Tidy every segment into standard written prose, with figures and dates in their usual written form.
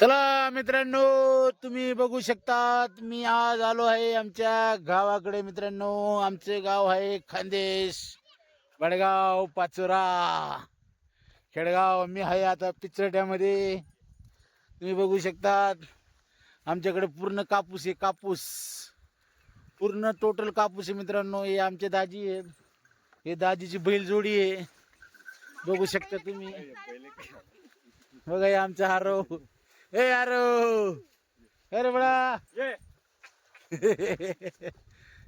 चला मित्रांनो, तुम्ही बघू शकतात मी आज आलो आहे आमच्या गावाकडे. मित्रांनो, आमचे गाव आहे खानदेश, बडगाव, पाचोरा, खेडगाव. मी आहे आता पिचरट्यामध्ये. तुम्ही बघू शकतात आमच्याकडे पूर्ण कापूस आहे, कापूस पूर्ण टोटल कापूस आहे. मित्रांनो, हे आमचे दाजी आहेत, हे दाजीची बैलजोडी आहे. बघू शकता तुम्ही. बघा हे आमचा हारो. ए यारो, अरे बडा.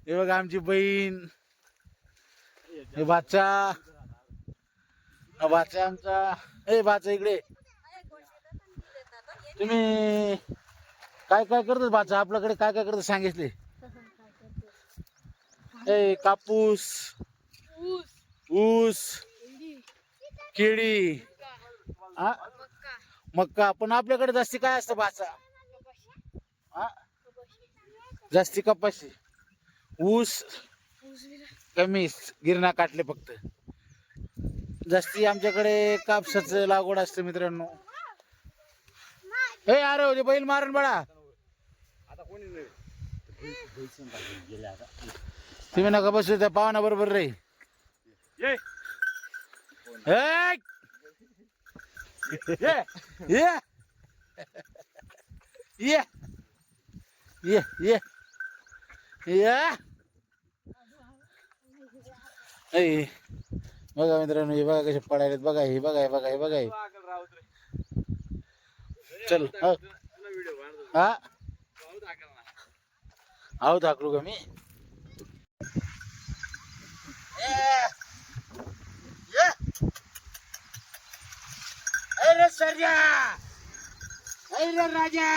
हे बघा आमची बहीण, हे बाचा, बाचा आमचा. ए बाचा इकडे. तुम्ही काय काय करतो बाचा? आपल्याकडे काय काय करतो सांगितले? ए कापूस, ऊस, केळी, मक्का. पण आपल्याकडे जास्ती काय असतं बाचा? जास्ती कपाशी, ऊस कमी, गिरणा काटले फक्त. जास्ती आमच्याकडे कापसाचं लागवड असते. मित्रांनो, हे अरे बैल मारण बडा. तुम्ही नका बसू त्या पाहुणा बरोबर रे. ये ये ये ये ये. बघा मित्रांनो, हे बघा कसे पडायलेत. बघा हे, बघा हे, बघा हे, बघा हे. चल हा आहो दाखलू का मी? अरे सर्जा, अरे राजा.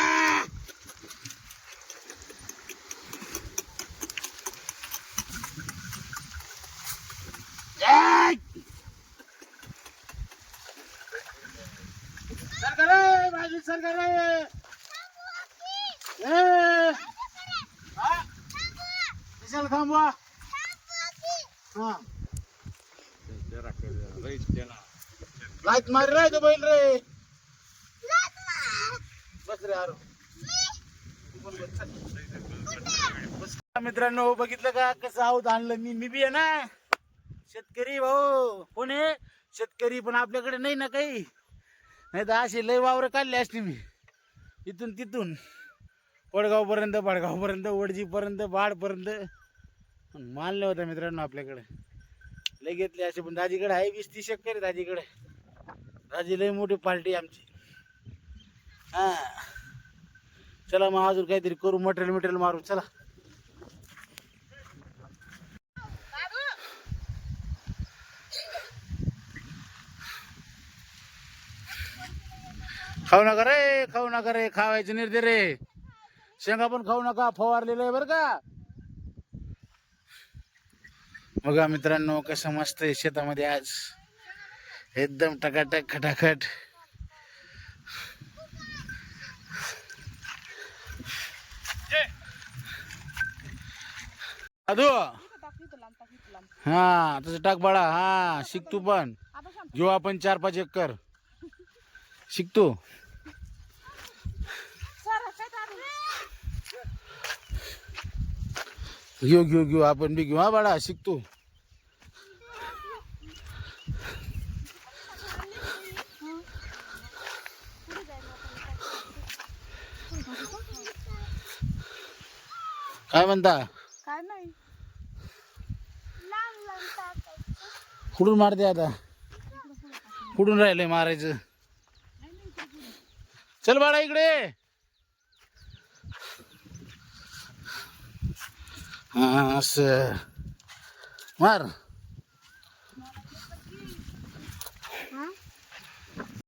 सरकार बाजू, सरकार कशाला थांबवा? हा लाईट मार रे तो बैल रे. बस रे आरो. मित्रांनो, बघितलं का कसं आहोत आणलं मी बी आहे ना शेतकरी भाऊ. कोण आहे? शेतकरी. पण आपल्याकडे नाही ना काही, नाही तर असे लय वावर काढले असते मी. इथून तिथून वडगाव पर्यंत, बडगाव पर्यंत, वडजी पर्यंत, बाड पर्यंत मानले होते. मित्रांनो, आपल्याकडे लय घेतले असे. पण दाजीकडे आहे 20-30 एकर आहे दाजीकडे. दाजी लय मोठी पार्टी आमची. हा चला मग अजून काहीतरी करू, मटेरियल मारू. चला खाऊ नका रे, खाऊ नका रे. खावायचे निर्दे रे. शेंगा पण खाऊ नका, फवारलेलं आहे बरं का. बघा मित्रांनो, कसं मस्त आहे शेतामध्ये आज. एकदम टकाटक खटाखट. अदू हा तसं टाक बाळा. हा शिक तू पण. जो आपण 4-5 एकर शिकतो. घेऊ आपण बी घेऊ. हा बाळा शिकतो. काय म्हणता? काय नाही, कुठून मारते आता? कुठून राहिलंय मारायचं? चल बाळा इकडे. हा असं मार.